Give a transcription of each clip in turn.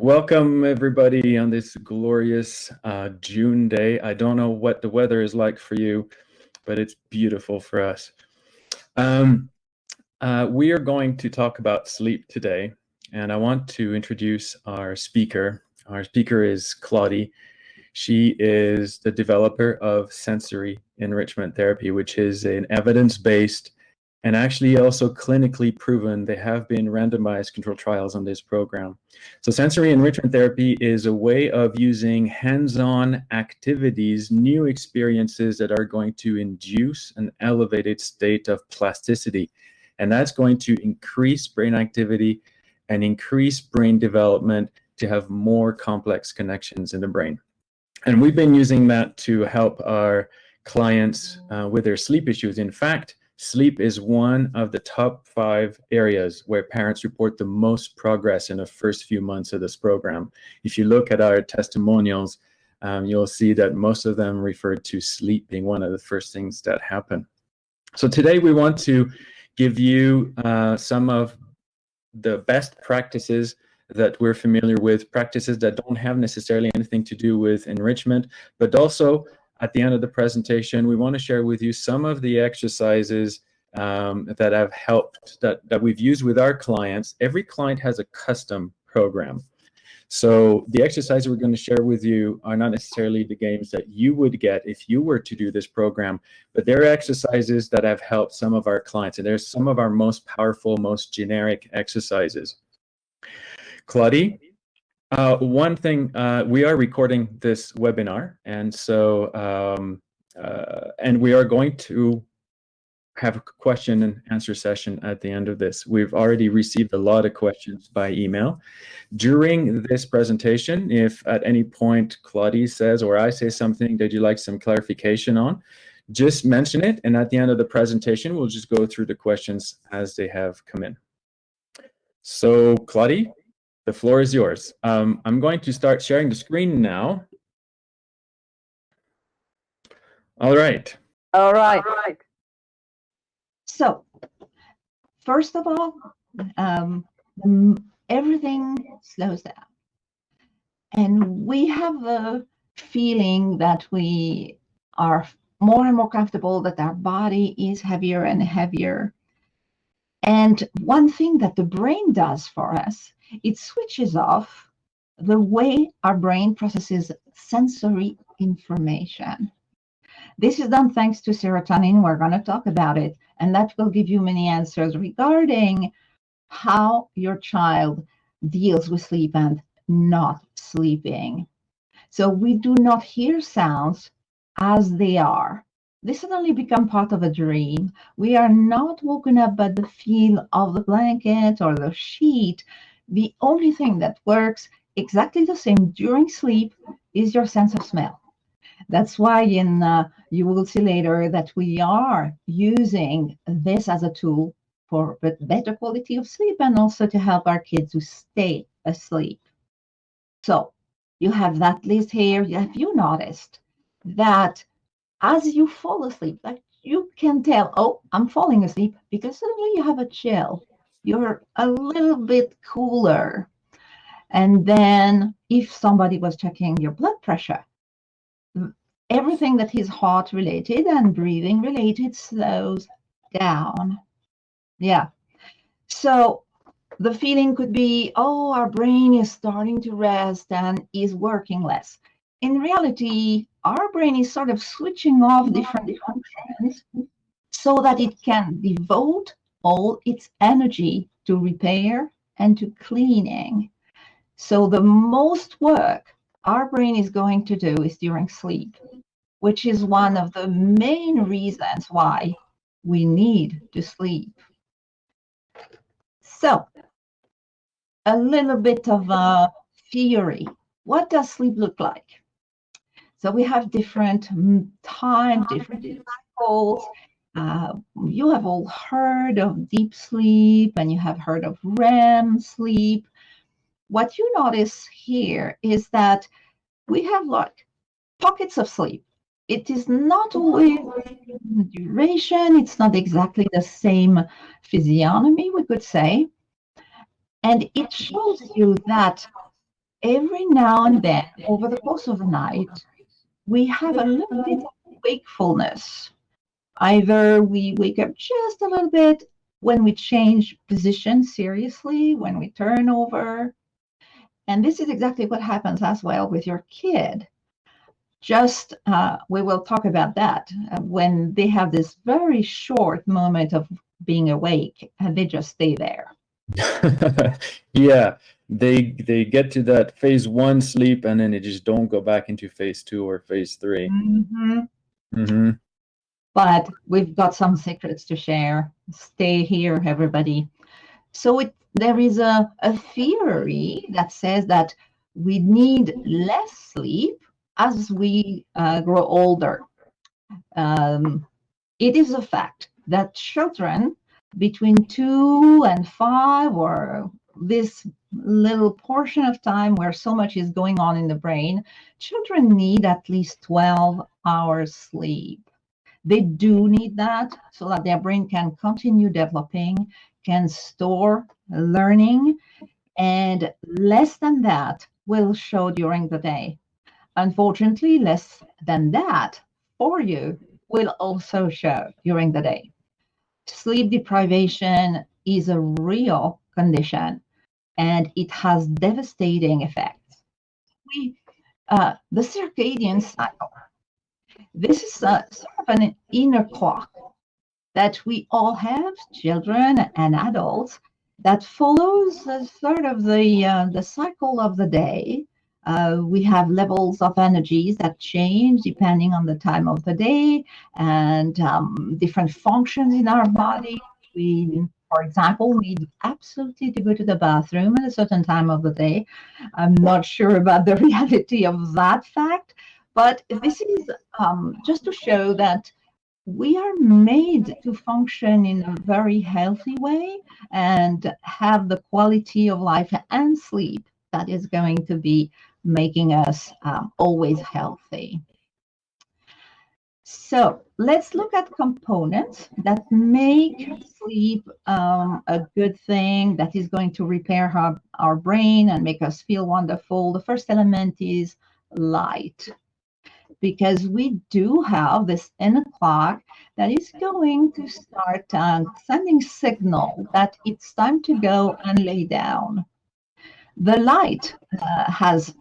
Welcome, everybody, on this glorious June day. I don't know what the weather is like for you, but it's beautiful for us. We are going to talk about sleep today, and I want to introduce our speaker. Our speaker is Claudie. She is the developer of sensory enrichment therapy, which is an evidence-based and actually also clinically proven. They have been randomized controlled trials on this program. So sensory enrichment therapy is a way of using hands-on activities, new experiences that are going to induce an elevated state of plasticity. And that's going to increase brain activity and increase brain development to have more complex connections in the brain. And we've been using that to help our clients with their sleep issues. In fact, sleep is one of the top 5 areas where parents report the most progress in the first few months of this program. If you look at our testimonials, you'll see that most of them referred to sleep being one of the first things that happen. So today we want to give you some of the best practices that we're familiar with, practices that don't have necessarily anything to do with enrichment, but also at the end of the presentation, we want to share with you some of the exercises that have helped, that we've used with our clients. Every client has a custom program. So the exercises we're going to share with you are not necessarily the games that you would get if you were to do this program, but they're exercises that have helped some of our clients. And there's some of our most powerful, most generic exercises. Claudie? One thing, we are recording this webinar, and so and we are going to have a question and answer session at the end of this. We've already received a lot of questions by email. During this presentation, if at any point Claudie says or I say something that you'd like some clarification on, just mention it, and at the end of the presentation, we'll just go through the questions as they have come in. So, Claudie, the floor is yours. I'm going to start sharing the screen now. All right. All right. So, first of all, everything slows down. And we have a feeling that we are more and more comfortable, that our body is heavier and heavier. And one thing that the brain does for us, it switches off the way our brain processes sensory information. This is done thanks to serotonin. We're going to talk about it, and that will give you many answers regarding how your child deals with sleep and not sleeping. So we do not hear sounds as they are. They suddenly become part of a dream. We are not woken up by the feel of the blanket or the sheet. The only thing that works exactly the same during sleep is your sense of smell. That's why you will see later that we are using this as a tool for better quality of sleep and also to help our kids to stay asleep. So you have that list here. Have you noticed that as you fall asleep, like you can tell, oh, I'm falling asleep, because suddenly you have a chill. You're a little bit cooler. And then if somebody was checking your blood pressure, everything that is heart related and breathing related slows down. Yeah. So the feeling could be, oh, our brain is starting to rest and is working less. In reality, our brain is sort of switching off different functions so that it can devote all its energy to repair and to cleaning. So the most work our brain is going to do is during sleep, which is one of the main reasons why we need to sleep. So, a little bit of a theory. What does sleep look like? So we have different times, different cycles. You have all heard of deep sleep and you have heard of REM sleep. What you notice here is that we have like pockets of sleep. It is not always duration. It's not exactly the same physiognomy, we could say. And it shows you that every now and then, over the course of the night, we have a little bit of wakefulness. Either we wake up just a little bit when we change position seriously, when we turn over. And this is exactly what happens as well with your kid. Just, we will talk about that when they have this very short moment of being awake and they just stay there. Yeah, they get to that phase 1 sleep and then they just don't go back into phase 2 or phase 3. But we've got some secrets to share. Stay here, everybody. So there is a theory that says that we need less sleep as we grow older. It is a fact that children between 2 and 5, or this little portion of time where so much is going on in the brain, children need at least 12 hours sleep. They do need that so that their brain can continue developing, can store learning, and less than that will show during the day. Unfortunately, less than that for you will also show during the day. Sleep deprivation is a real condition and it has devastating effects. The circadian cycle, this is sort of an inner clock that we all have, children and adults, that follows sort of the cycle of the day. We have levels of energies that change depending on the time of the day and different functions in our body. We, for example, need absolutely to go to the bathroom at a certain time of the day. I'm not sure about the reality of that fact, but this is just to show that we are made to function in a very healthy way and have the quality of life and sleep that is going to be making us always healthy. So let's look at components that make sleep a good thing, that is going to repair our brain and make us feel wonderful. The first element is light, because we do have this inner clock that is going to start sending signal that it's time to go and lay down. The light has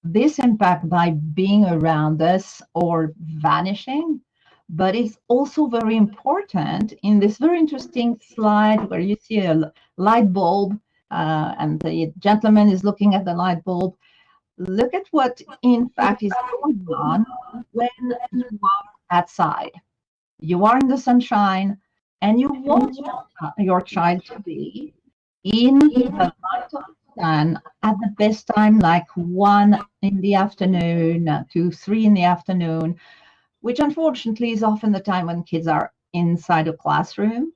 this impact by being around us or vanishing, but it's also very important in this very interesting slide where you see a light bulb and the gentleman is looking at the light bulb. Look at what, in fact, is going on when you are outside. You are in the sunshine, and you want your child to be in the light of the sun at the best time, like 1 in the afternoon to 3 in the afternoon, which unfortunately is often the time when kids are inside a classroom.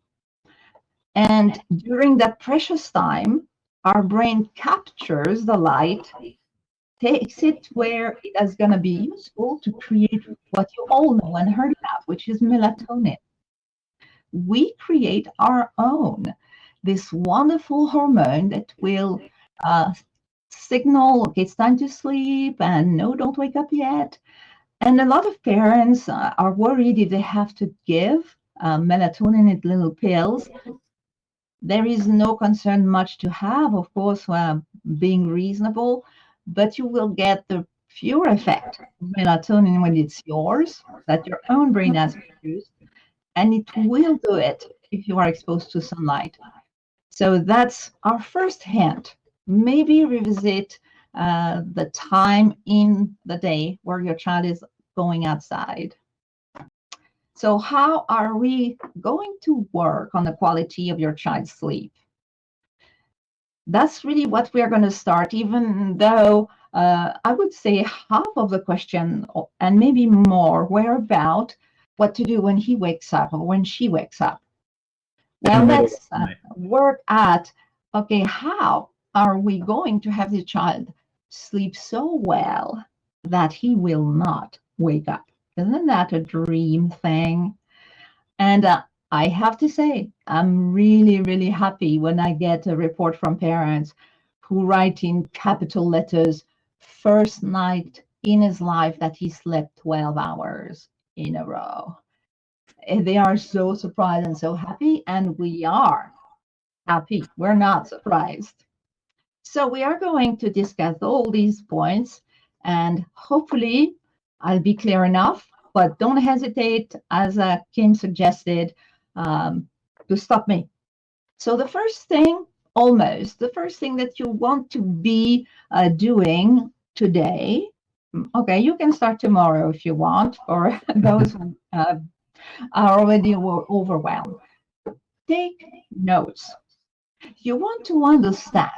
And during that precious time, our brain captures the light, takes it where it is going to be useful to create what you all know and heard about, which is melatonin. We create our own, this wonderful hormone that will signal, okay, it's time to sleep, and no, don't wake up yet. And a lot of parents are worried if they have to give melatonin in little pills. There is no concern much to have, of course, being reasonable, but you will get the pure effect of melatonin when it's yours, that your own brain has produced, and it will do it if you are exposed to sunlight. So that's our first hint. Maybe revisit the time in the day where your child is going outside. So how are we going to work on the quality of your child's sleep? That's really what we are going to start, even though I would say half of the question, and maybe more, were about what to do when he wakes up or when she wakes up. Well, let's work at, okay, how are we going to have the child sleep so well that he will not wake up? Isn't that a dream thing? And I have to say, I'm really, really happy when I get a report from parents who write in capital letters, first night in his life that he slept 12 hours in a row. And they are so surprised and so happy, and we are happy. We're not surprised. So we are going to discuss all these points, and hopefully I'll be clear enough, but don't hesitate, as Kim suggested, to stop me. So the first thing that you want to be doing today, okay, you can start tomorrow if you want, or those who are already overwhelmed. Take notes. You want to understand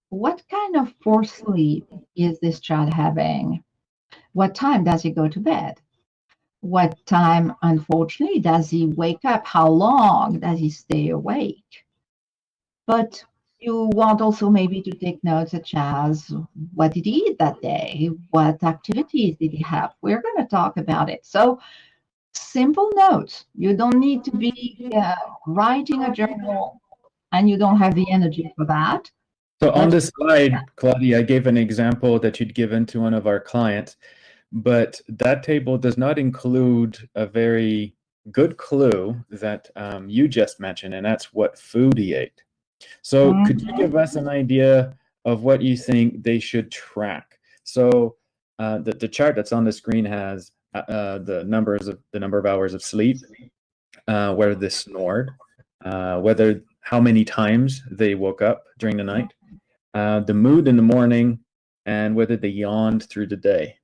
what kind of poor sleep is this child having? What time does he go to bed? What time, unfortunately, does he wake up? How long does he stay awake? But you want also maybe to take notes such as what did he eat that day? What activities did he have? We're going to talk about it. So simple notes. You don't need to be writing a journal, and you don't have the energy for that. So on this slide, Claudia, I gave an example that you'd given to one of our clients, but that table does not include a very good clue that you just mentioned, and that's what food he ate. So could you give us an idea of what you think they should track? So the chart that's on the screen has the number of hours of sleep, whether they snored, how many times they woke up during the night, the mood in the morning, and whether they yawned through the day.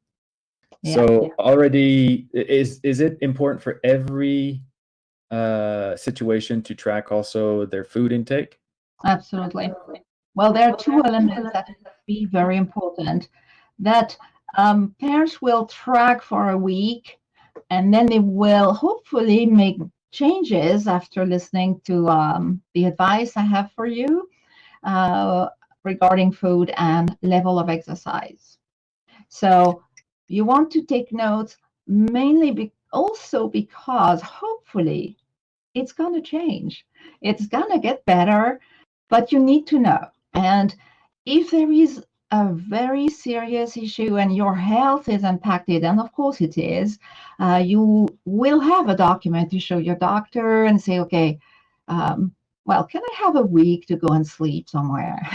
Yeah. So already, is it important for every situation to track also their food intake? Absolutely. Well, there are two elements that be very important that parents will track for a week, and then they will hopefully make changes after listening to the advice I have for you regarding food and level of exercise. So you want to take notes mainly also because hopefully it's going to change. It's going to get better, but you need to know. And if there is a very serious issue and your health is impacted, and of course it is, you will have a document to show your doctor and say, okay, well, can I have a week to go and sleep somewhere?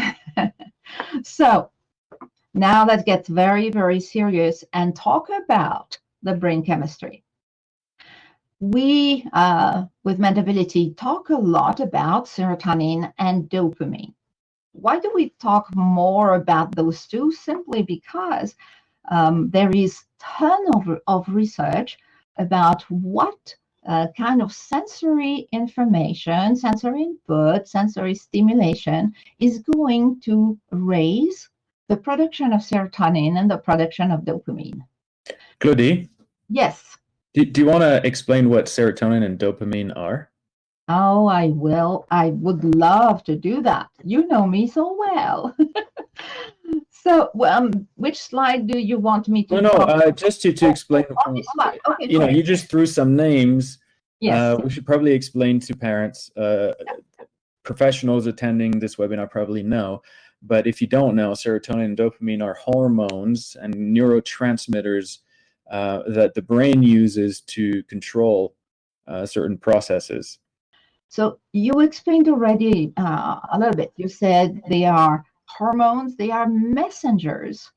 So now that gets very, very serious, and talk about the brain chemistry. We, with Mentability, talk a lot about serotonin and dopamine. Why do we talk more about those two? Simply because there is a ton of research about what kind of sensory information, sensory input, sensory stimulation is going to raise the production of serotonin and the production of dopamine. Claudie? Yes. Do you want to explain what serotonin and dopamine are? Oh, I will. I would love to do that. You know me so well. So, which slide do you want me to? No, just to explain. Okay, you just threw some names. Yes. We should probably explain to parents. Professionals attending this webinar probably know, but if you don't know, serotonin and dopamine are hormones and neurotransmitters that the brain uses to control certain processes. So you explained already a little bit. You said they are hormones, they are messengers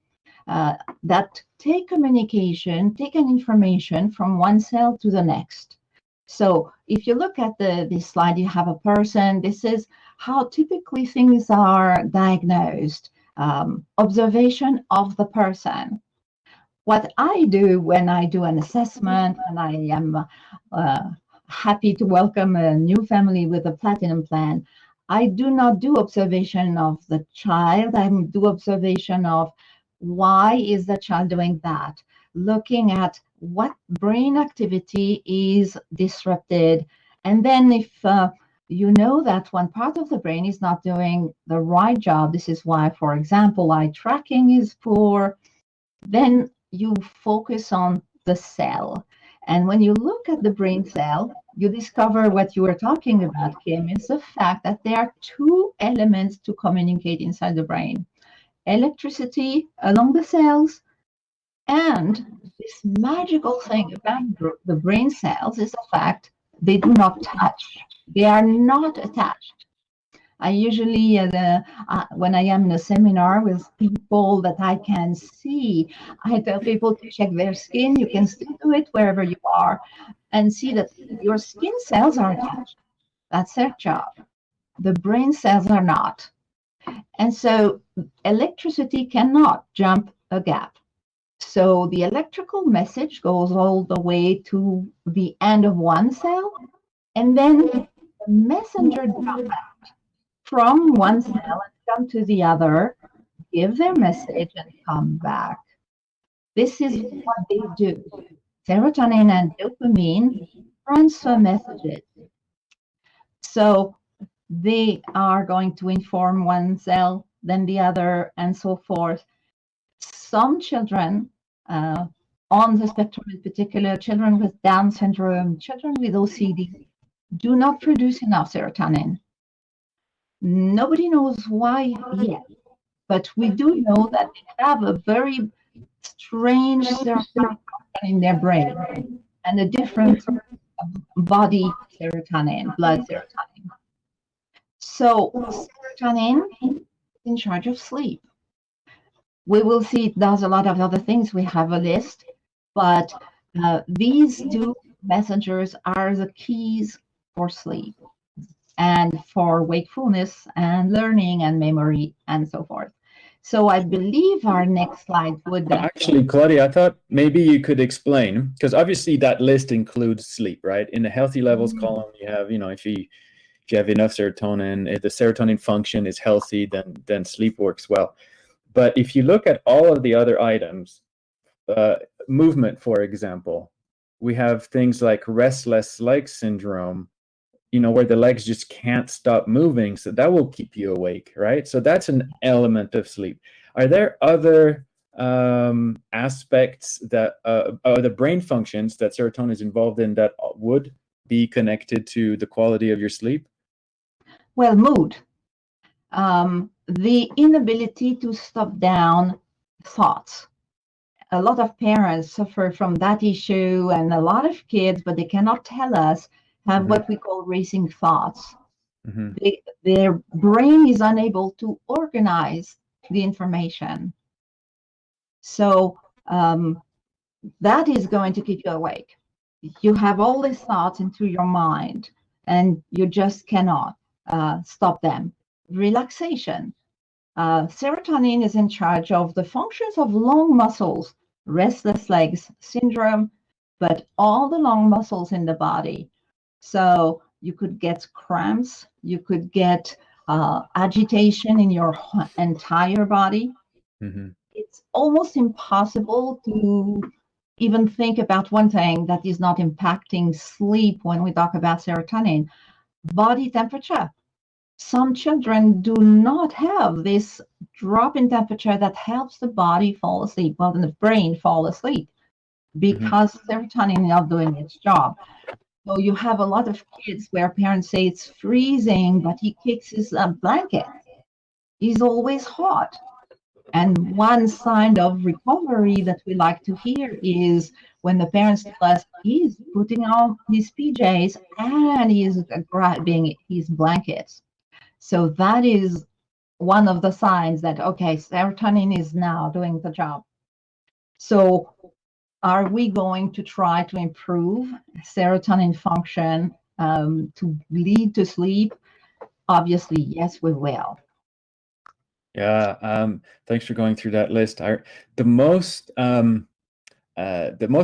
that take communication, take an information from one cell to the next. So if you look at this slide, you have a person. This is how typically things are diagnosed. Observation of the person. What I do when I do an assessment, and I am happy to welcome a new family with a platinum plan, I do not do observation of the child. I do observation of why is the child doing that, looking at what brain activity is disrupted. And then if you know that one part of the brain is not doing the right job, this is why, for example, eye tracking is poor, then you focus on the cell. And when you look at the brain cell, you discover what you were talking about, Kim, is the fact that there are two elements to communicate inside the brain: electricity along the cells, and this magical thing about the brain cells is the fact they do not touch. They are not attached. I usually, when I am in a seminar with people that I can see, I tell people to check their skin. You can still do it wherever you are and see that your skin cells are attached. That's their job. The brain cells are not. And so electricity cannot jump a gap. So the electrical message goes all the way to the end of one cell, and then the messenger jumps from one cell and come to the other, give their message, and come back. This is what they do. Serotonin and dopamine transfer messages. So they are going to inform one cell, then the other, and so forth. Some children on the spectrum, in particular, children with Down syndrome, children with OCD, do not produce enough serotonin. Nobody knows why yet, but we do know that they have a very strange serotonin in their brain and a different body serotonin, blood serotonin. So serotonin is in charge of sleep. We will see it does a lot of other things. We have a list, but these two messengers are the keys for sleep and for wakefulness and learning and memory and so forth. So I believe our next slide would... Actually, Claudia, I thought maybe you could explain, because obviously that list includes sleep, right? In the healthy levels column, you have, if you have enough serotonin, if the serotonin function is healthy, then sleep works well. But if you look at all of the other items, movement, for example, we have things like restless leg syndrome, where the legs just can't stop moving. So that will keep you awake, right? So that's an element of sleep. Are there other aspects that the brain functions that serotonin is involved in that would be connected to the quality of your sleep? Well, mood. The inability to stop down thoughts. A lot of parents suffer from that issue, and a lot of kids, but they cannot tell us, have what we call racing thoughts. Their brain is unable to organize the information. So that is going to keep you awake. You have all these thoughts into your mind, and you just cannot stop them. Relaxation. Serotonin is in charge of the functions of long muscles, restless legs syndrome, but all the long muscles in the body. So you could get cramps, you could get agitation in your entire body. It's almost impossible to even think about one thing that is not impacting sleep when we talk about serotonin. Body temperature. Some children do not have this drop in temperature that helps the body fall asleep, well, the brain fall asleep, because serotonin is not doing its job. So you have a lot of kids where parents say it's freezing, but he kicks his blanket. He's always hot. And one sign of recovery that we like to hear is when the parents tell us he's putting on his PJs and he's grabbing his blankets. So that is one of the signs that, okay, serotonin is now doing the job. So are we going to try to improve serotonin function to lead to sleep? Obviously, yes, we will. Yeah, thanks for going through that list. The most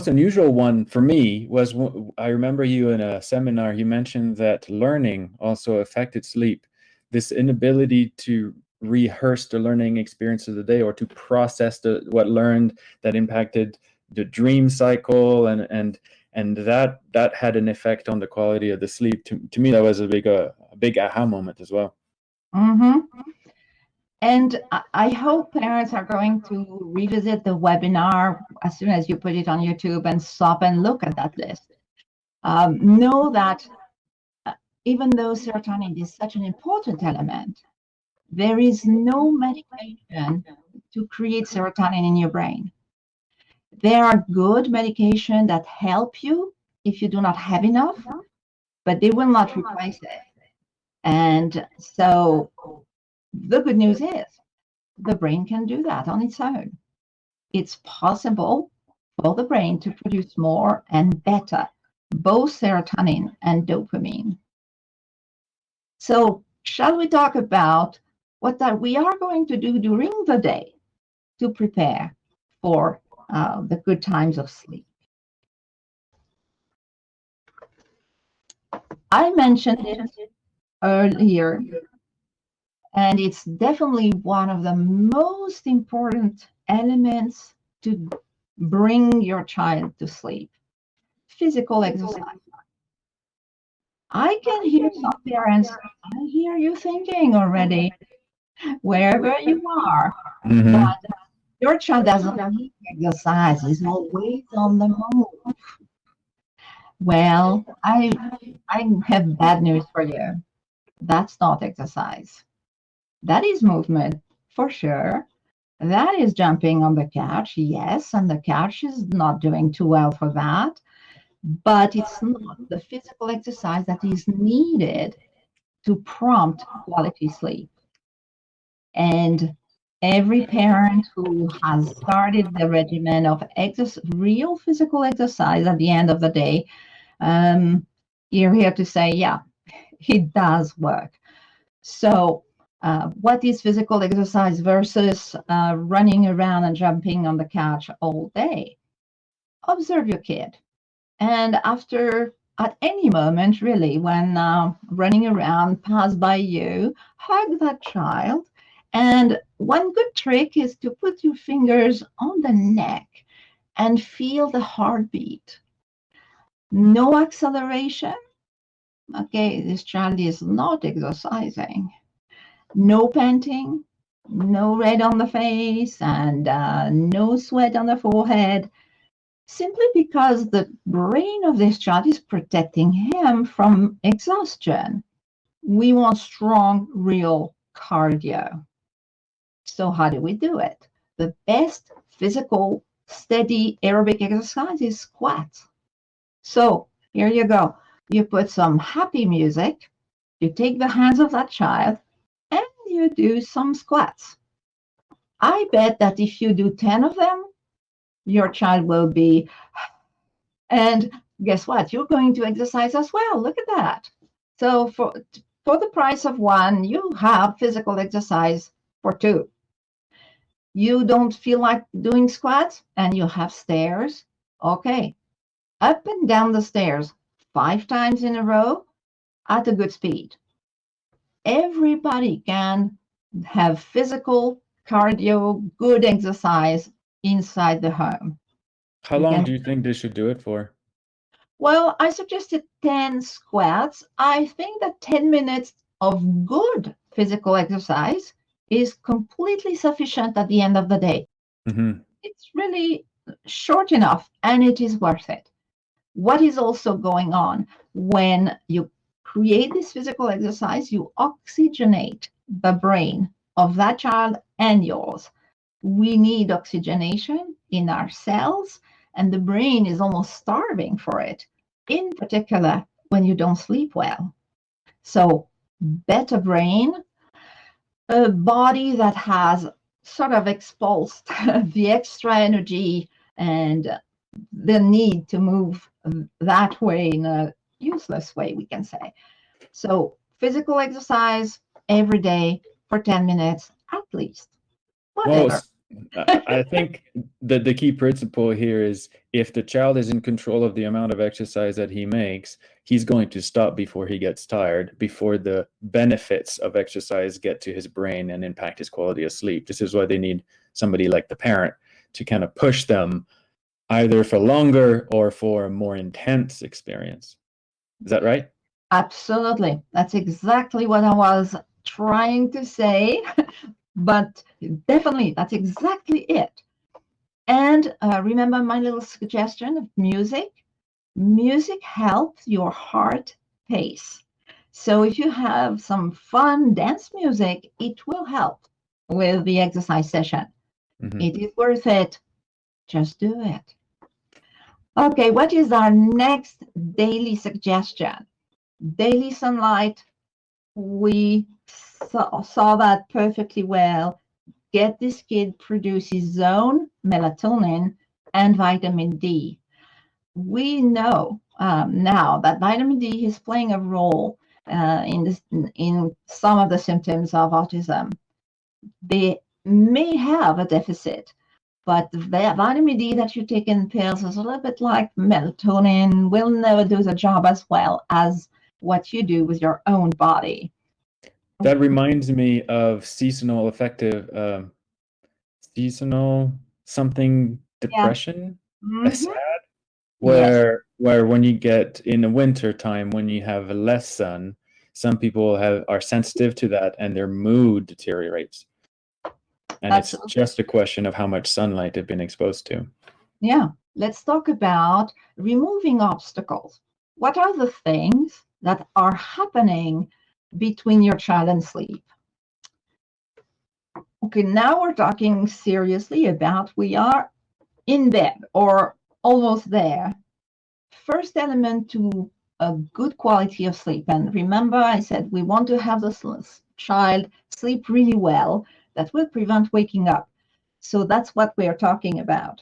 unusual one for me was, I remember you in a seminar, you mentioned that learning also affected sleep. This inability to rehearse the learning experience of the day, or to process what learned, that impacted the dream cycle, and that had an effect on the quality of the sleep. To me, that was a big aha moment as well. And I hope parents are going to revisit the webinar as soon as you put it on YouTube and stop and look at that list. Know that even though serotonin is such an important element, there is no medication to create serotonin in your brain. There are good medications that help you if you do not have enough, but they will not replace it. And so the good news is the brain can do that on its own. It's possible for the brain to produce more and better, both serotonin and dopamine. So shall we talk about what that we are going to do during the day to prepare for the good times of sleep? I mentioned it earlier, and it's definitely one of the most important elements to bring your child to sleep. Physical exercise. I can hear some parents, I hear you thinking already, wherever you are, that your child doesn't need exercise, is always on the move. Well, I have bad news for you. That's not exercise. That is movement, for sure. That is jumping on the couch, yes, and the couch is not doing too well for that. But it's not the physical exercise that is needed to prompt quality sleep. And every parent who has started the regimen of real physical exercise at the end of the day, you're here to say, yeah, it does work. So what is physical exercise versus running around and jumping on the couch all day? Observe your kid. And at any moment, really, when running around pass by you, hug that child. And one good trick is to put your fingers on the neck and feel the heartbeat. No acceleration. Okay, this child is not exercising. No panting, no red on the face, and no sweat on the forehead. Simply because the brain of this child is protecting him from exhaustion. We want strong, real cardio. So how do we do it? The best physical, steady aerobic exercise is squats. So here you go. You put some happy music, you take the hands of that child, and you do some squats. I bet that if you do 10 of them, your child will be, and guess what? You're going to exercise as well. Look at that. So for the price of one, you have physical exercise for two. You don't feel like doing squats and you have stairs. Okay. Up and down the stairs 5 times in a row at a good speed. Everybody can have physical, cardio, good exercise inside the home. How long do you think they should do it for? Well, I suggested 10 squats. I think that 10 minutes of good physical exercise is completely sufficient at the end of the day. Mm-hmm. It's really short enough and it is worth it. What is also going on when you create this physical exercise, you oxygenate the brain of that child and yours. We need oxygenation in our cells, and the brain is almost starving for it, in particular when you don't sleep well. So better brain, a body that has sort of expulsed the extra energy and the need to move that way in a useless way, we can say. So physical exercise every day for 10 minutes at least. Whatever. Well, I think that the key principle here is if the child is in control of the amount of exercise that he makes, he's going to stop before he gets tired, before the benefits of exercise get to his brain and impact his quality of sleep. This is why they need somebody like the parent to kind of push them either for longer or for a more intense experience. Is that right? Absolutely. That's exactly what I was trying to say. But definitely, that's exactly it. And remember my little suggestion of music? Music helps your heart pace. So if you have some fun dance music, it will help with the exercise session. Mhm. It is worth it. Just do it. Okay, what is our next daily suggestion? Daily sunlight. We saw that perfectly well. Get this kid produce his own melatonin and vitamin D. We know now that vitamin D is playing a role in some of the symptoms of autism. They may have a deficit, but the vitamin D that you take in pills is a little bit like melatonin, will never do the job as well as what you do with your own body. That reminds me of seasonal something Yeah. depression, Mm-hmm. Yes, where when you get in the winter time when you have less sun, some people are sensitive to that and their mood deteriorates. And it's absolutely. just a question of how much sunlight they've been exposed to. Yeah. Let's talk about removing obstacles. What are the things that are happening between your child and sleep? Okay, now we're talking seriously about we are in bed or almost there. First element to a good quality of sleep. And remember, I said we want to have the child sleep really well. That will prevent waking up. So that's what we're talking about.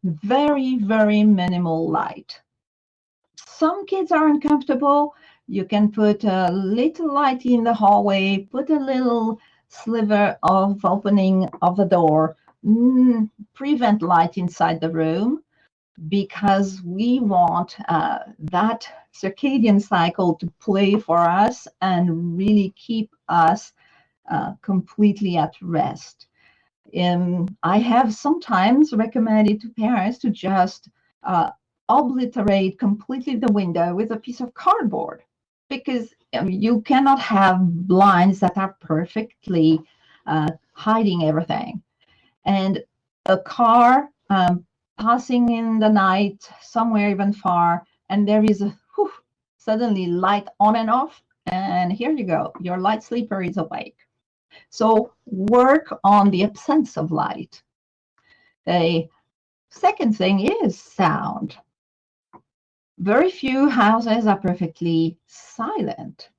Very, very minimal light. Some kids are uncomfortable. You can put a little light in the hallway, put a little sliver of opening of the door, prevent light inside the room, because we want that circadian cycle to play for us and really keep us completely at rest. I have sometimes recommended to parents to just obliterate completely the window with a piece of cardboard, because you cannot have blinds that are perfectly hiding everything. And a car passing in the night somewhere even far, and there is a suddenly light on and off, and here you go, your light sleeper is awake. So work on the absence of light. The second thing is sound. Very few houses are perfectly silent,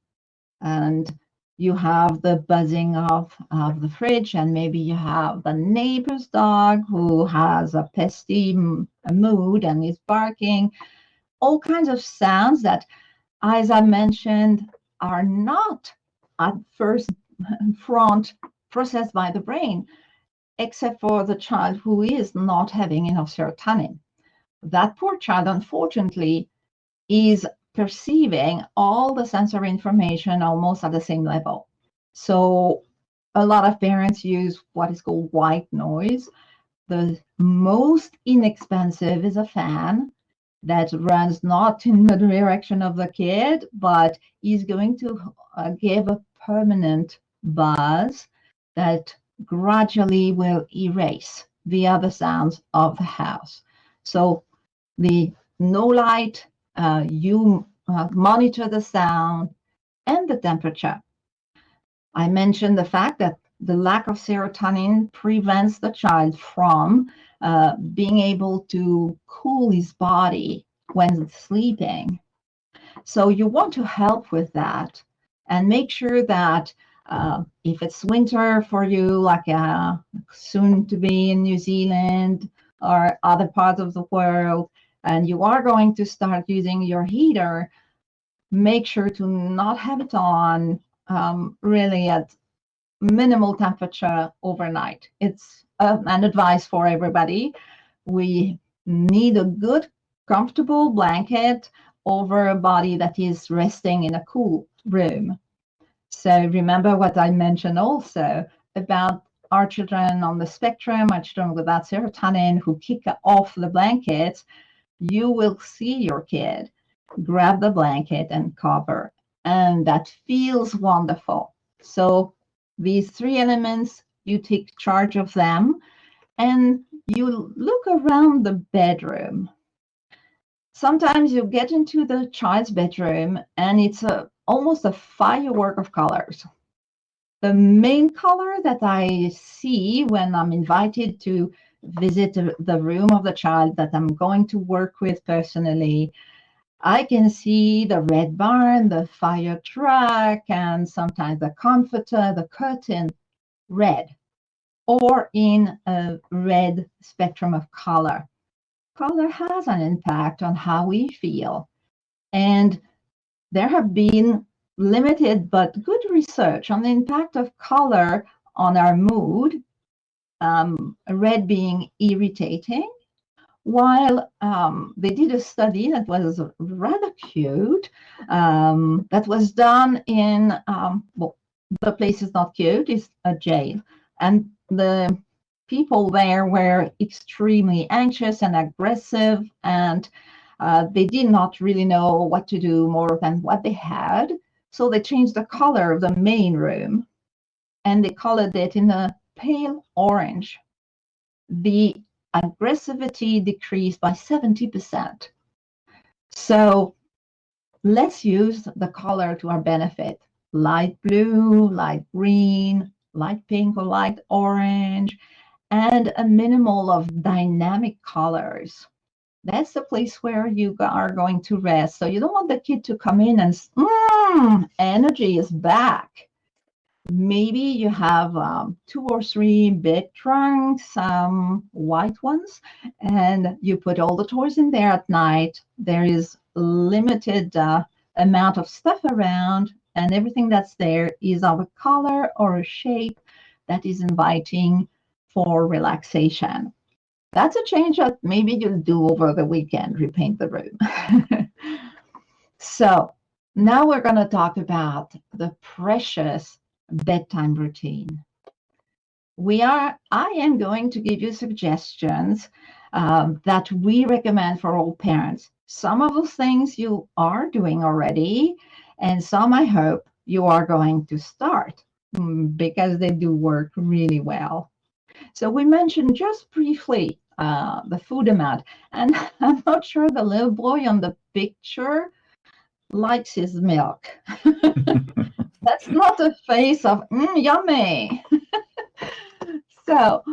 and you have the buzzing of the fridge, and maybe you have the neighbor's dog who has a pesty mood and is barking. All kinds of sounds that, as I mentioned, are not at first front processed by the brain, except for the child who is not having enough serotonin. That poor child, unfortunately, is perceiving all the sensory information almost at the same level. So a lot of parents use what is called white noise. The most inexpensive is a fan that runs not in the direction of the kid, but is going to give a permanent buzz that gradually will erase the other sounds of the house. So the no light, you monitor the sound and the temperature. I mentioned the fact that the lack of serotonin prevents the child from being able to cool his body when sleeping. So you want to help with that and make sure that if it's winter for you, like soon to be in New Zealand or other parts of the world, and you are going to start using your heater, make sure to not have it on really at minimal temperature overnight. It's an advice for everybody. We need a good, comfortable blanket over a body that is resting in a cool room. So remember what I mentioned also about our children on the spectrum, our children without serotonin who kick off the blankets. You will see your kid grab the blanket and cover, and that feels wonderful. So these three elements, you take charge of them, and you look around the bedroom. Sometimes you get into the child's bedroom and it's almost a firework of colors. The main color that I see when I'm invited to visit the room of the child that I'm going to work with personally, I can see the red barn, the fire truck, and sometimes the comforter, the curtain, red, or in a red spectrum of color. Color has an impact on how we feel. And there have been limited but good research on the impact of color on our mood, red being irritating, while they did a study that was rather cute, that was done in, well, the place is not cute, it's a jail. And the people there were extremely anxious and aggressive, and they did not really know what to do more than what they had. So they changed the color of the main room and they colored it in a pale orange. The aggressivity decreased by 70%. So let's use the color to our benefit. Light blue, light green, light pink or light orange, and a minimal of dynamic colors. That's the place where you are going to rest. So you don't want the kid to come in and energy is back. Maybe you have 2 or 3 big trunks, white ones, and you put all the toys in there at night. There is limited amount of stuff around, and everything that's there is of a color or a shape that is inviting for relaxation. That's a change that maybe you'll do over the weekend, repaint the room. So now we're going to talk about the precious bedtime routine. I am going to give you suggestions that we recommend for all parents. Some of those things you are doing already, and some I hope you are going to start because they do work really well. So we mentioned just briefly the food amount, and I'm not sure the little boy on the picture likes his milk. That's not a face of yummy. So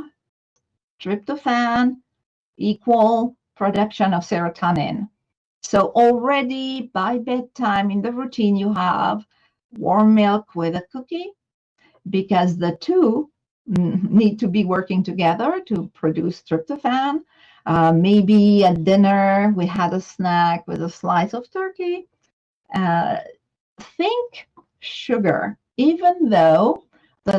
tryptophan equal production of serotonin. So already by bedtime in the routine, you have warm milk with a cookie, because the two need to be working together to produce tryptophan. Maybe at dinner, we had a snack with a slice of turkey. Think sugar, even though the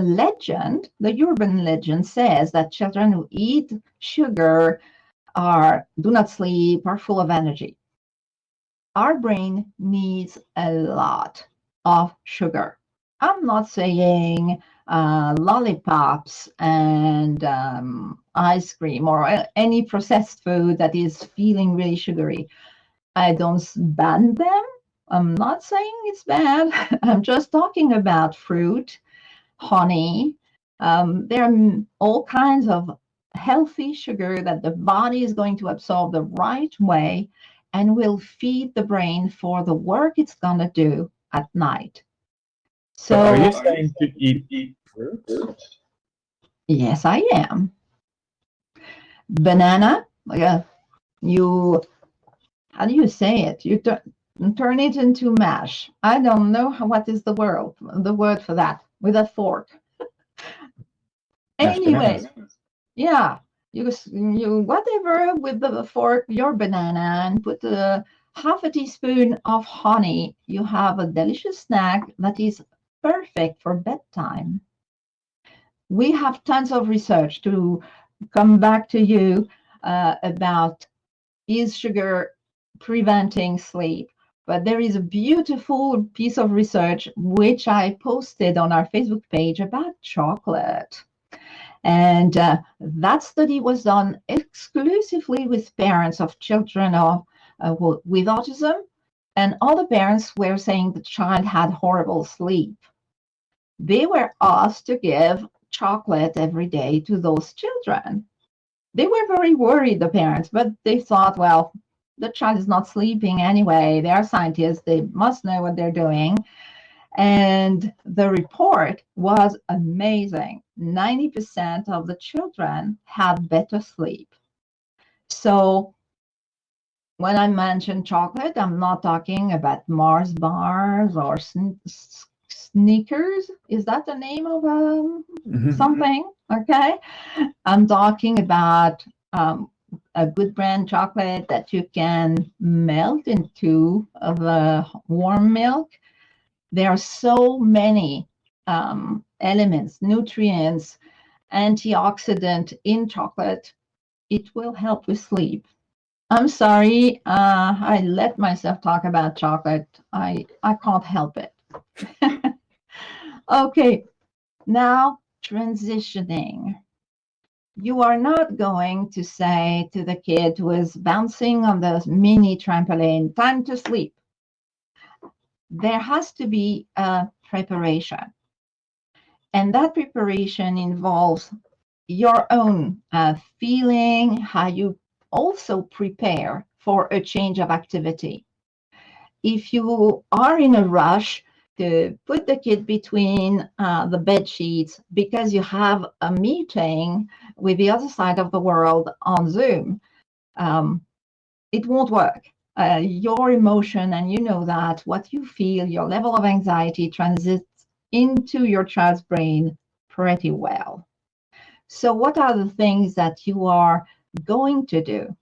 urban legend says that children who eat sugar do not sleep, are full of energy. Our brain needs a lot of sugar. I'm not saying lollipops and ice cream or any processed food that is feeling really sugary. I don't ban them. I'm not saying it's bad. I'm just talking about fruit, honey. There are all kinds of healthy sugar that the body is going to absorb the right way and will feed the brain for the work it's going to do at night. So are you saying to eat fruit? Yes, I am. Banana, how do you say it? You turn it into mash. I don't know what is the word for that, with a fork. Anyway, yeah, you whatever with the fork, your banana, and put half a teaspoon of honey. You have a delicious snack that is perfect for bedtime. We have tons of research to come back to you about is sugar preventing sleep. But there is a beautiful piece of research which I posted on our Facebook page about chocolate. And that study was done exclusively with parents of children with autism. And all the parents were saying the child had horrible sleep. they were asked to give chocolate every day to those children. They were very worried, the parents, but they thought, well, the child is not sleeping anyway. They are scientists. They must know what they're doing. And the report was amazing. 90% of the children had better sleep. So when I mention chocolate, I'm not talking about Mars bars or Snickers. Is that the name of something? Okay. I'm talking about a good brand chocolate that you can melt into the warm milk. There are so many elements, nutrients, antioxidant in chocolate. It will help with sleep. I'm sorry, I let myself talk about chocolate. I can't help it. Okay, now transitioning. You are not going to say to the kid who is bouncing on the mini trampoline, time to sleep. There has to be a preparation. And that preparation involves your own feeling, how you also prepare for a change of activity. If you are in a rush to put the kid between the bed sheets because you have a meeting with the other side of the world on Zoom, it won't work. Your emotion, and you know that, what you feel, your level of anxiety transits into your child's brain pretty well. So what are the things that you are going to do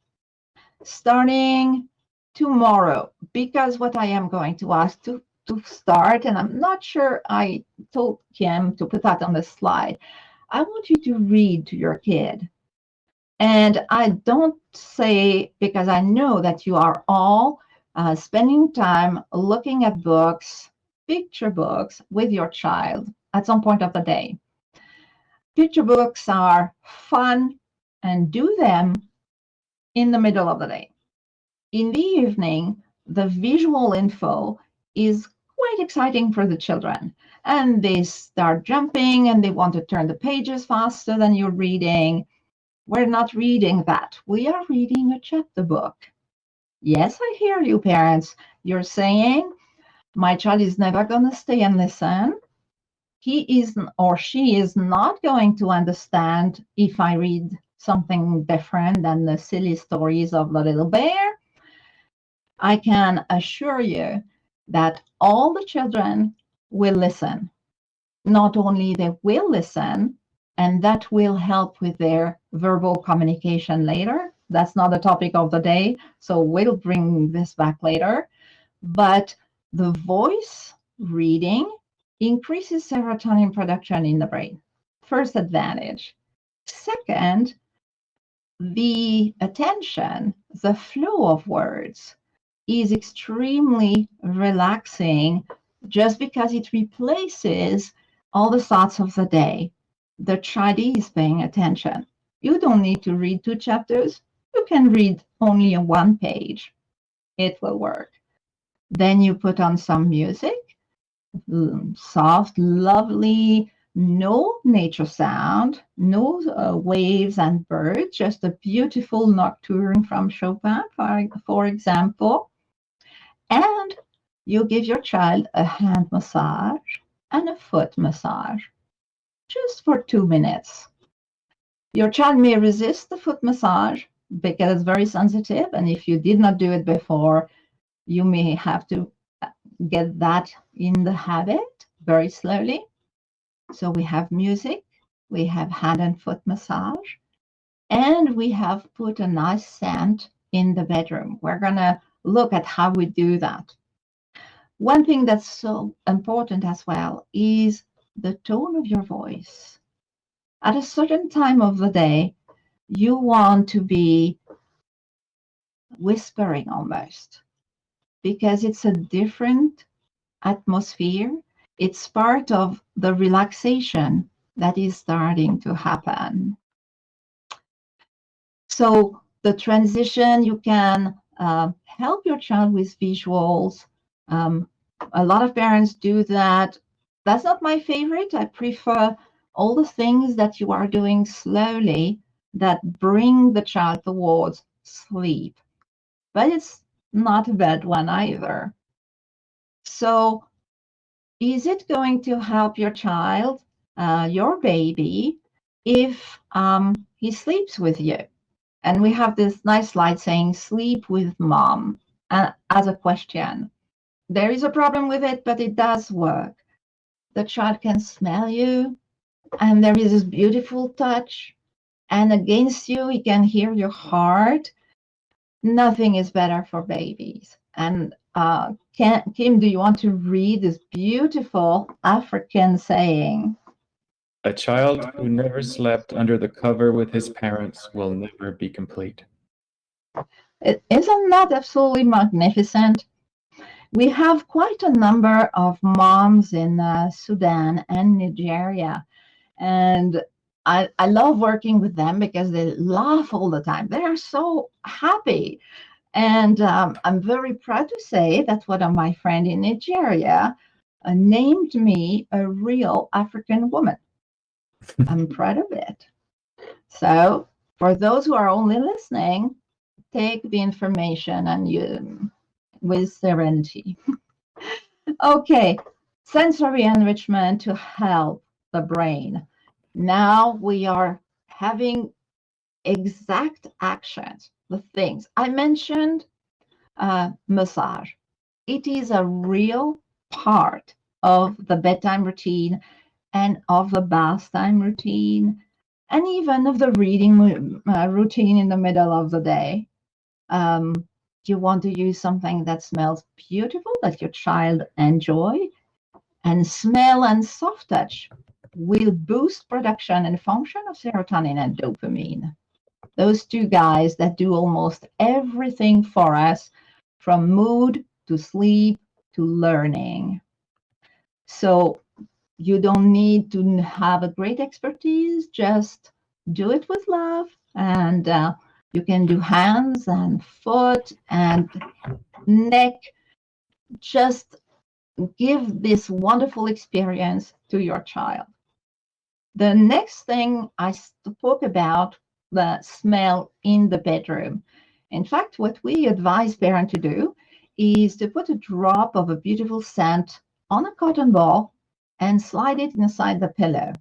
starting tomorrow? Because what I am going to ask to start, and I'm not sure I told Kim to put that on the slide, I want you to read to your kid. And I don't say, because I know that you are all spending time looking at books, picture books with your child at some point of the day. Picture books are fun, and do them in the middle of the day. In the evening, the visual info is quite exciting for the children, and they start jumping and they want to turn the pages faster than you're reading. We're not reading that. We are reading a chapter book. Yes, I hear you, parents. You're saying, my child is never going to stay and listen. He is or she is not going to understand if I read something different than the silly stories of the little bear. I can assure you that all the children will listen. Not only they will listen, and that will help with their verbal communication later. That's not the topic of the day, so we'll bring this back later. But the voice reading increases serotonin production in the brain. First advantage. Second, the attention, the flow of words is extremely relaxing just because it replaces all the thoughts of the day. The child is paying attention. You don't need to read 2 chapters. You can read only a 1 page. It will work. Then you put on some music, soft, lovely, no nature sound, no waves and birds, just a beautiful nocturne from Chopin, for example. And you give your child a hand massage and a foot massage, just for 2 minutes. Your child may resist the foot massage because it's very sensitive, and if you did not do it before, you may have to get that in the habit very slowly. So we have music, we have hand and foot massage, and we have put a nice scent in the bedroom. We're going to look at how we do that. One thing that's so important as well is the tone of your voice. At a certain time of the day, you want to be whispering almost, because it's a different atmosphere. It's part of the relaxation that is starting to happen. So the transition, you can help your child with visuals. A lot of parents do that That's not my favorite. I prefer all the things that you are doing slowly that bring the child towards sleep. But it's not a bad one either. So, is it going to help your child, your baby, if he sleeps with you? And we have this nice slide saying sleep with mom as a question. There is a problem with it, but it does work. The child can smell you, and there is this beautiful touch. And against you, he can hear your heart. Nothing is better for babies. And Kim, do you want to read this beautiful African saying? A child who never slept under the cover with his parents will never be complete. Isn't that absolutely magnificent? We have quite a number of moms in Sudan and Nigeria. And I love working with them because they laugh all the time. They are so happy. And I'm very proud to say that one of my friends in Nigeria named me a real African woman. I'm proud of it. So for those who are only listening, take the information and you with serenity. Okay, sensory enrichment to help the brain. Now we are having exact actions, the things I mentioned. Massage. It is a real part of the bedtime routine and of the bath time routine and even of the reading routine in the middle of the day. You want to use something that smells beautiful, that your child enjoy, and smell and soft touch will boost production and function of serotonin and dopamine. Those two guys that do almost everything for us, from mood to sleep to learning. So you don't need to have a great expertise, just do it with love. And you can do hands and foot and neck. Just give this wonderful experience to your child. The next thing I spoke about, the smell in the bedroom. In fact, what we advise parents to do is to put a drop of a beautiful scent on a cotton ball and slide it inside the pillow.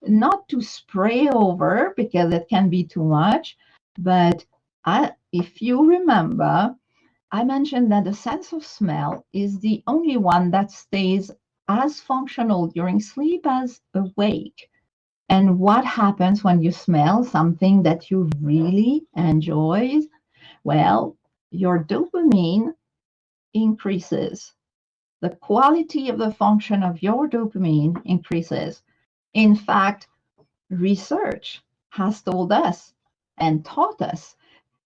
Not to spray over because it can be too much, but if you remember, I mentioned that the sense of smell is the only one that stays as functional during sleep as awake. And what happens when you smell something that you really enjoy? Well, your dopamine increases. The quality of the function of your dopamine increases. In fact, research has told us and taught us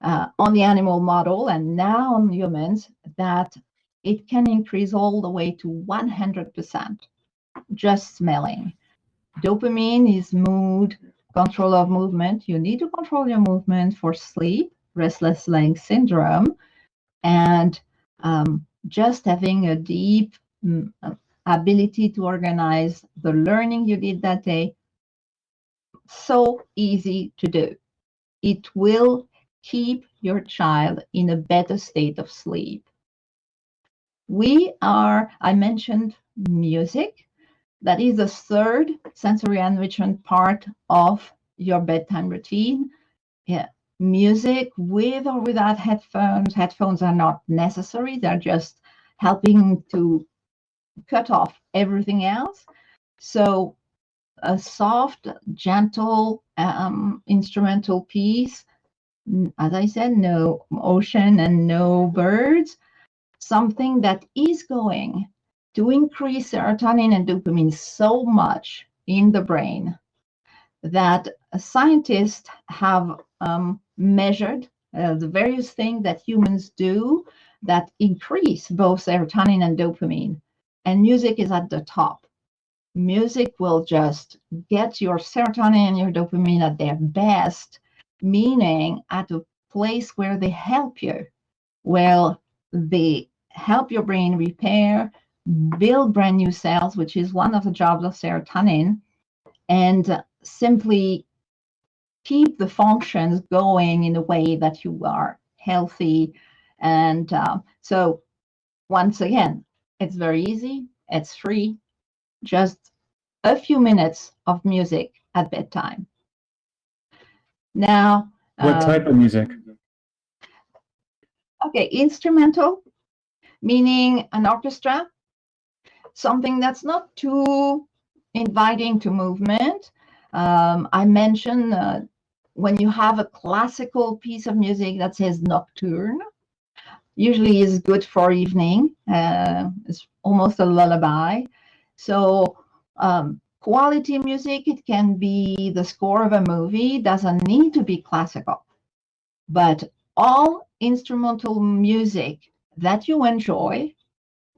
on the animal model and now on humans that it can increase all the way to 100% just smelling. Dopamine is mood, control of movement. You need to control your movement for sleep, restless leg syndrome, and just having a deep ability to organize the learning you did that day. So easy to do. It will keep your child in a better state of sleep. I mentioned music. That is the third sensory enrichment part of your bedtime routine. Yeah, music with or without headphones. Headphones are not necessary. They're just helping to cut off everything else. So a soft, gentle instrumental piece. As I said, no ocean and no birds. Something that is going to increase serotonin and dopamine so much in the brain that scientists have measured the various things that humans do that increase both serotonin and dopamine. And music is at the top. Music will just get your serotonin and your dopamine at their best, meaning at a place where they help you. Well, they help your brain repair, build brand new cells, which is one of the jobs of serotonin, and simply keep the functions going in a way that you are healthy. And so once again, it's very easy, it's free, just a few minutes of music at bedtime. Now, what type of music? Okay, instrumental, meaning an orchestra, something that's not too inviting to movement. I mentioned when you have a classical piece of music that says nocturne, usually is good for evening. It's almost a lullaby. So quality music, it can be the score of a movie, doesn't need to be classical. But all instrumental music that you enjoy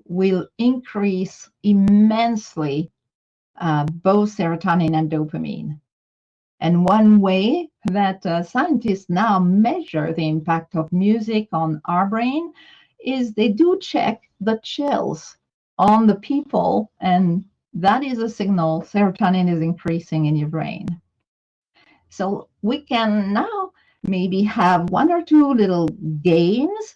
will increase immensely both serotonin and dopamine. And one way that scientists now measure the impact of music on our brain is they do check the chills on the people, and that is a signal serotonin is increasing in your brain. So we can now maybe have one or two little games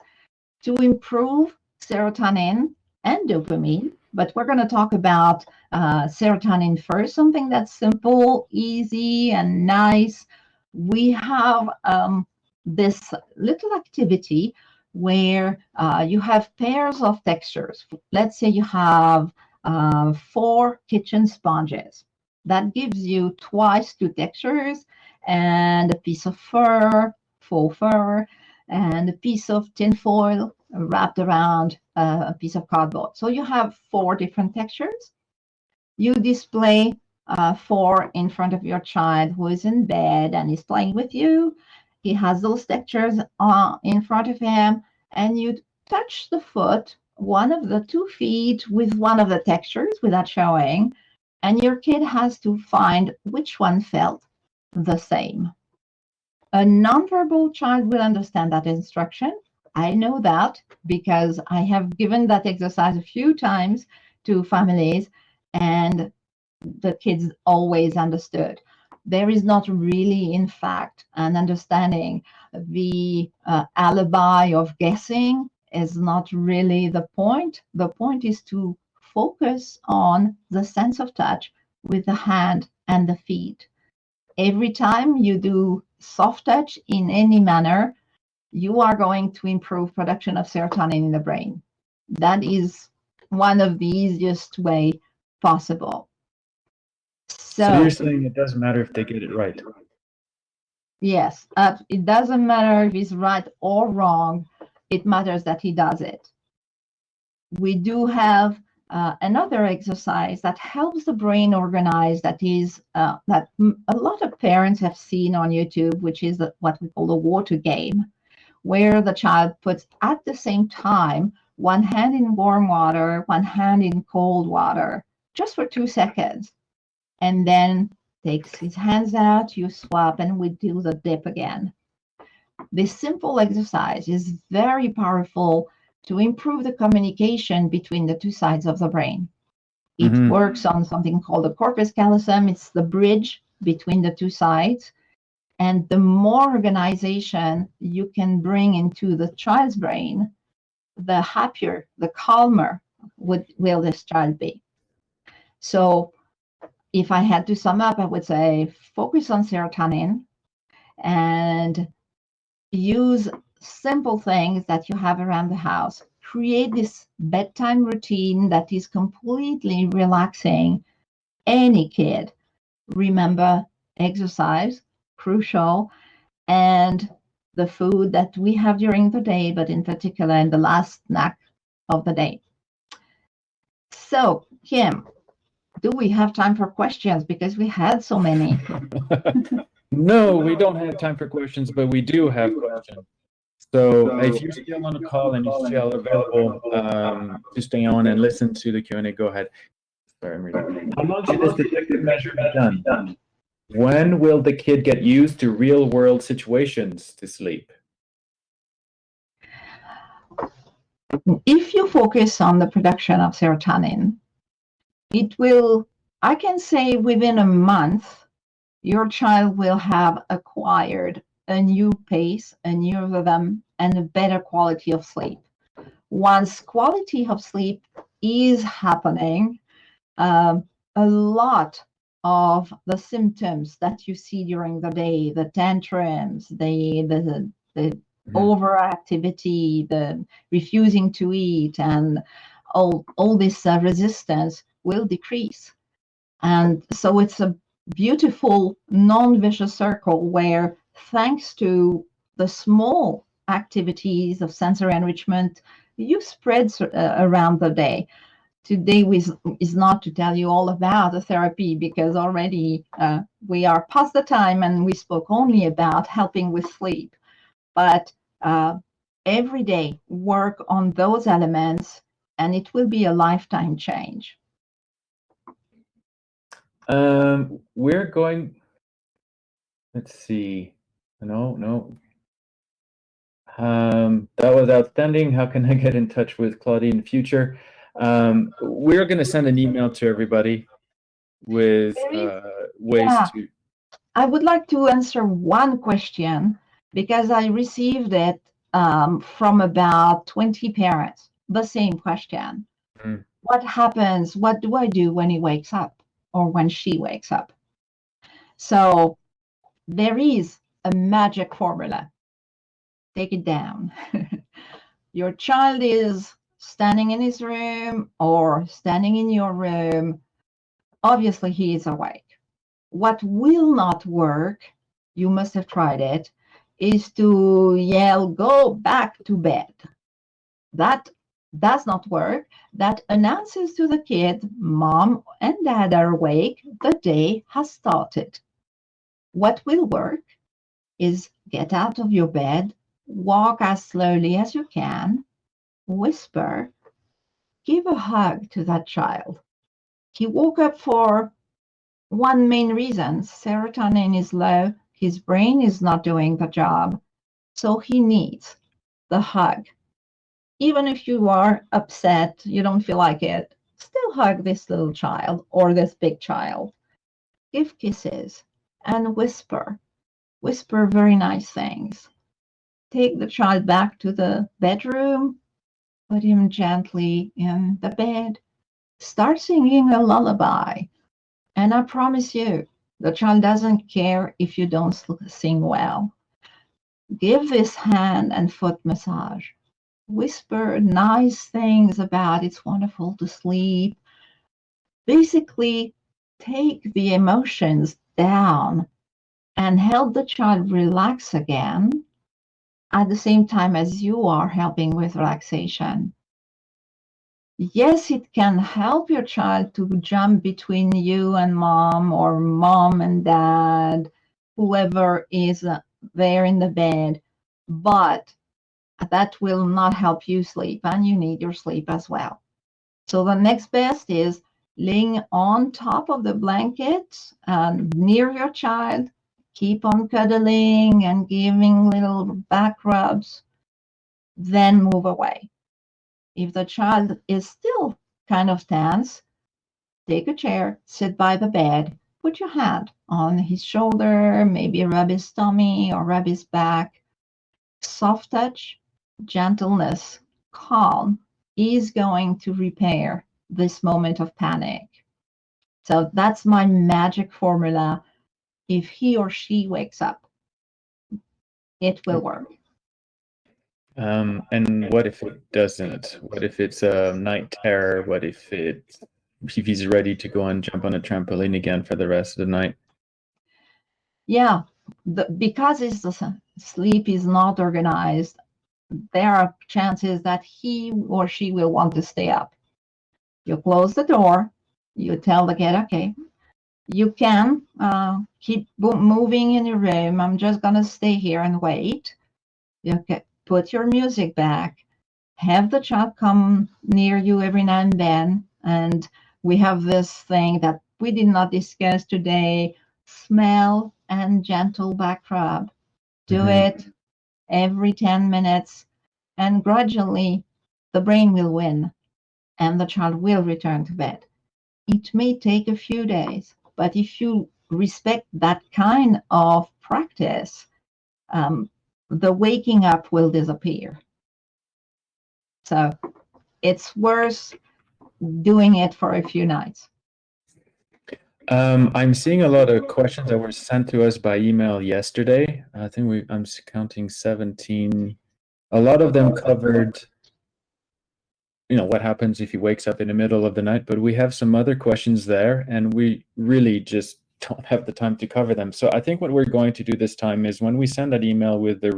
to improve serotonin and dopamine, but we're going to talk about serotonin first, something that's simple, easy, and nice. We have this little activity where you have pairs of textures. Let's say you have 4 kitchen sponges. That gives you twice 2 textures and a piece of fur, faux fur, and a piece of tin foil wrapped around a piece of cardboard. So you have 4 different textures. You display 4 in front of your child who is in bed and is playing with you. He has those textures in front of him, and you touch the foot, one of the 2 feet with one of the textures without showing, and your kid has to find which one felt the same. A nonverbal child will understand that instruction. I know that because I have given that exercise a few times to families, and the kids always understood. There is not really, in fact, an understanding. The alibi of guessing is not really the point. The point is to focus on the sense of touch with the hand and the feet. Every time you do soft touch in any manner, you are going to improve production of serotonin in the brain. That is one of the easiest way possible. So you're saying it doesn't matter if they get it right? Yes, it doesn't matter if he's right or wrong. It matters that he does it. We do have another exercise that helps the brain organize, that is that a lot of parents have seen on YouTube, which is what we call the water game, where the child puts at the same time one hand in warm water, one hand in cold water, just for 2 seconds, and then takes his hands out, you swap, and we do the dip again. This simple exercise is very powerful to improve the communication between the 2 sides of the brain. It works on something called the corpus callosum. It's the bridge between the 2 sides. And the more organization you can bring into the child's brain, the happier, the calmer will this child be. So if I had to sum up, I would say focus on serotonin and use simple things that you have around the house. Create this bedtime routine that is completely relaxing. Any kid. Remember, exercise, crucial, and the food that we have during the day, but in particular in the last snack of the day. So, Kim, do we have time for questions? Because we had so many. No, we don't have time for questions, but we do have questions. So if you're still on the call and you're still available to stay on and listen to the Q&A, go ahead. Sorry, I'm reading. How long should this detective measure be done? When will the kid get used to real-world situations to sleep? If you focus on the production of serotonin, it will, I can say within a month, your child will have acquired a new pace, a new rhythm, and a better quality of sleep. Once quality of sleep is happening, um, a lot of the symptoms that you see during the day, the tantrums, the Mhm. overactivity, the refusing to eat, and all this resistance will decrease. And so it's a beautiful non-vicious circle where, thanks to the small activities of sensory enrichment, you spread around the day. Today is not to tell you all about the therapy, because already we are past the time and we spoke only about helping with sleep. But uh, every day work on those elements and it will be a lifetime change. We're going, let's see. No. That was outstanding. How can I get in touch with Claudia in the future? We're going to send an email to everybody with ways Yeah, to. I would like to answer one question because I received it from about 20 parents, the same question. Mm. What happens? What do I do when he wakes up or when she wakes up? So there is a magic formula. Take it down. Your child is standing in his room or standing in your room. Obviously, he is awake. What will not work, you must have tried it, is to yell, go back to bed. That does not work. That announces to the kid, mom and dad are awake, the day has started. What will work is get out of your bed, walk as slowly as you can, whisper, give a hug to that child. He woke up for one main reason: serotonin is low, his brain is not doing the job, so he needs the hug. Even if you are upset, you don't feel like it, still hug this little child or this big child. Give kisses and whisper very nice things. Take the child back to the bedroom, put him gently in the bed, start singing a lullaby. And I promise you, the child doesn't care if you don't sing well. Give this hand and foot massage. Whisper nice things about it's wonderful to sleep. Basically, take the emotions down and help the child relax again at the same time as you are helping with relaxation. Yes, it can help your child to jump between you and mom or mom and dad, whoever is there in the bed, but that will not help you sleep, and you need your sleep as well. So the next best is laying on top of the blanket near your child. Keep on cuddling and giving little back rubs, then move away. If the child is still kind of tense, take a chair, sit by the bed, put your hand on his shoulder, maybe rub his tummy or rub his back. Soft touch, gentleness, calm is going to repair this moment of panic. So that's my magic formula. If he or she wakes up, it will work. And what if it doesn't? What if it's a night terror? What if he's ready to go and jump on a trampoline again for the rest of the night? Yeah, because the sleep is not organized, there are chances that he or she will want to stay up. You close the door, you tell the kid, okay, you can keep moving in your room. I'm just going to stay here and wait. You can put your music back, have the child come near you every now and then. And we have this thing that we did not discuss today: smell and gentle back rub. Do Mhm. it every 10 minutes and gradually the brain will win and the child will return to bed. It may take a few days, but if you respect that kind of practice, the waking up will disappear. So it's worth doing it for a few nights. I'm seeing a lot of questions that were sent to us by email yesterday. I think I'm counting 17. A lot of them covered, what happens if he wakes up in the middle of the night, but we have some other questions there, and we really just don't have the time to cover them. So I think what we're going to do this time is when we send that email with the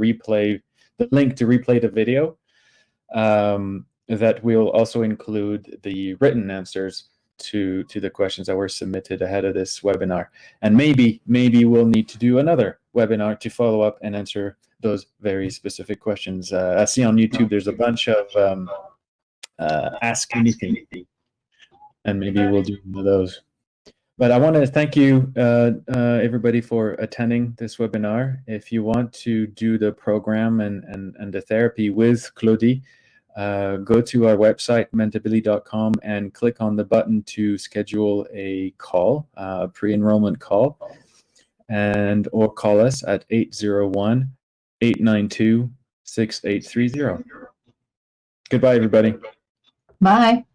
link to replay the video, that we'll also include the written answers to the questions that were submitted ahead of this webinar. And maybe we'll need to do another webinar to follow up and answer those very specific questions. I see on YouTube there's a bunch of ask anything, and maybe we'll do one of those. But I want to thank you, everybody, for attending this webinar. If you want to do the program and the therapy with Claudie, go to our website, mentability.com, and click on the button to schedule a call, a pre-enrollment call, or call us at 801-892-6830. Goodbye, everybody. Bye.